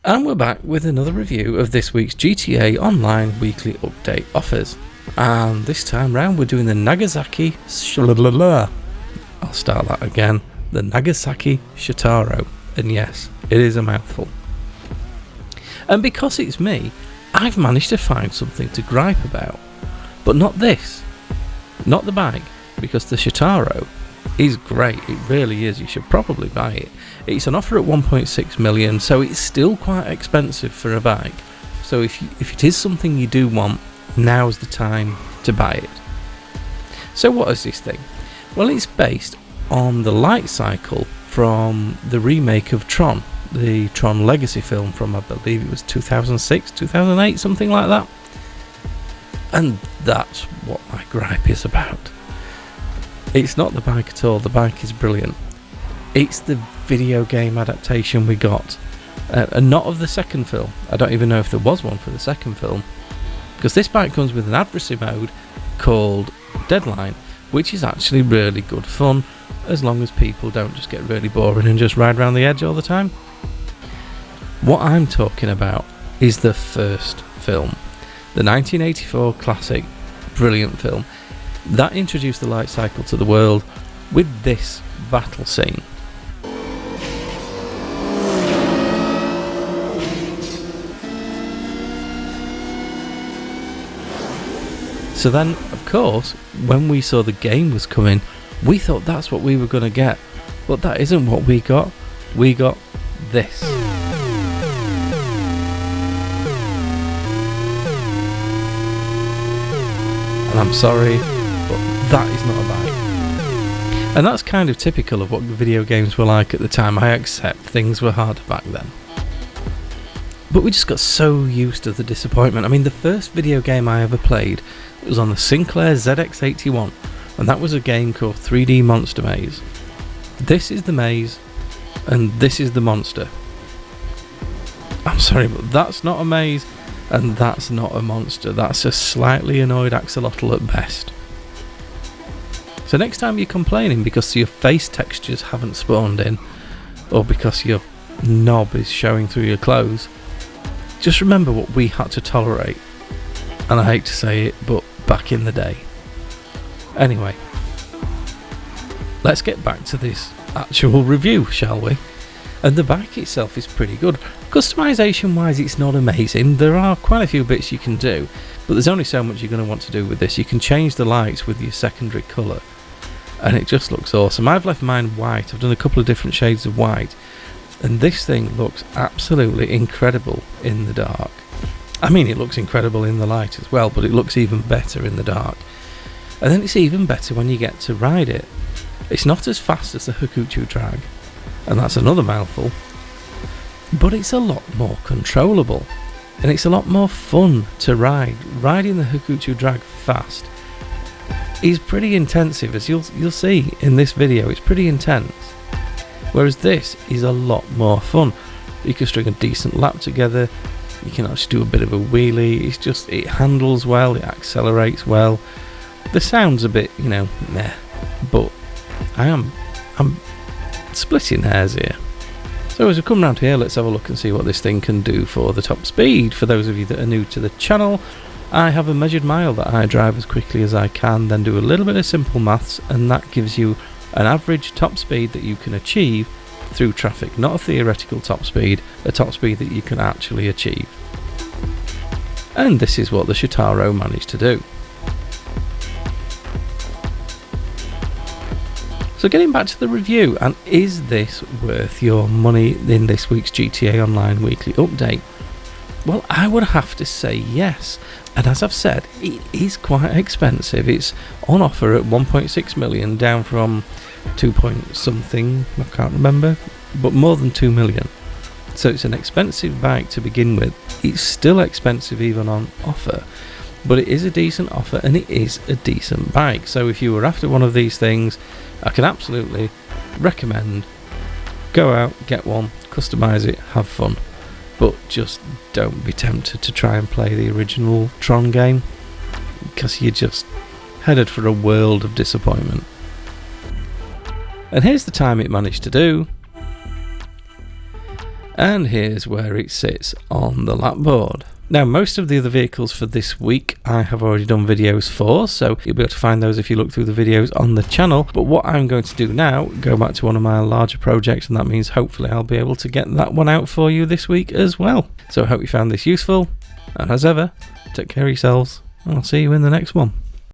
And we're back with another review of this week's GTA Online weekly update offers. And this time round we're doing the Nagasaki Shalalala. I'll start that again. The Nagasaki Shotaro. And yes, it is a mouthful. And because it's me, I've managed to find something to gripe about. But not this. Not the bag. Because the Shotaro is great. It really is. You should probably buy it. It's an offer at 1.6 million, so it's still quite expensive for a bike. So if it is something you do want, now's the time to buy it. So what is this thing? Well, it's based on the light cycle from the remake of Tron, the Tron Legacy film from, I believe it was 2006, 2008, something like that. And that's what my gripe is about. It's not the bike at all. The bike is brilliant. It's the video game adaptation we got, and not of the second film. I don't even know if there was one for the second film, because this bike comes with an adversary mode called Deadline, which is actually really good fun, as long as people don't just get really boring and just ride around the edge all the time. What I'm talking about is the first film, the 1984 classic, brilliant film, that introduced the light cycle to the world with this battle scene. So then, of course, when we saw the game was coming, we thought that's what we were going to get. But that isn't what we got. We got this. And I'm sorry, but that is not a bike. And that's kind of typical of what video games were like at the time. I accept things were harder back then. But we just got so used to the disappointment. I mean, the first video game I ever played was on the Sinclair ZX81, and that was a game called 3D Monster Maze. This is the maze, and this is the monster. I'm sorry, but that's not a maze, and that's not a monster. That's a slightly annoyed axolotl at best. So next time you're complaining because your face textures haven't spawned in, or because your knob is showing through your clothes, just remember what we had to tolerate. And I hate to say it, but back in the day. Anyway, let's get back to this actual review, shall we? And the bike itself is pretty good. Customization wise, it's not amazing. There are quite a few bits you can do, but there's only so much you're going to want to do with this. You can change the lights with your secondary colour, and it just looks awesome. I've left mine white. I've done a couple of different shades of white, and this thing looks absolutely incredible in the dark. I mean, it looks incredible in the light as well, but it looks even better in the dark. And then it's even better when you get to ride it. It's not as fast as the Hakuchu drag, and that's another mouthful, but it's a lot more controllable, and it's a lot more fun to ride. Riding the Hakuchu drag fast is pretty intensive, as you'll see in this video. It's pretty intense, whereas this is a lot more fun. You can string a decent lap together. You can actually do a bit of a wheelie. It's just, it handles well, it accelerates well. The sound's a bit, meh, but I'm splitting hairs here. So as we come round here, let's have a look and see what this thing can do for the top speed. For those of you that are new to the channel, I have a measured mile that I drive as quickly as I can, then do a little bit of simple maths, and that gives you an average top speed that you can achieve through traffic. Not a theoretical top speed, a top speed that you can actually achieve. And this is what the Shotaro managed to do. So getting back to the review, and is this worth your money in this week's GTA Online weekly update? Well, I would have to say yes. And as I've said, it is quite expensive. It's on offer at 1.6 million, down from 2 point something, I can't remember, but more than 2 million. So it's an expensive bike to begin with. It's still expensive even on offer, but it is a decent offer and it is a decent bike. So if you were after one of these things, I can absolutely recommend go out, get one, customize it, have fun, but just don't be tempted to try and play the original Tron game, because you're just headed for a world of disappointment. And here's the time it managed to do. and here's where it sits on the lap board. Now, most of the other vehicles for this week I have already done videos for, so you'll be able to find those if you look through the videos on the channel. But what I'm going to do now, go back to one of my larger projects, and that means hopefully I'll be able to get that one out for you this week as well. So I hope you found this useful, and as ever, take care of yourselves, and I'll see you in the next one.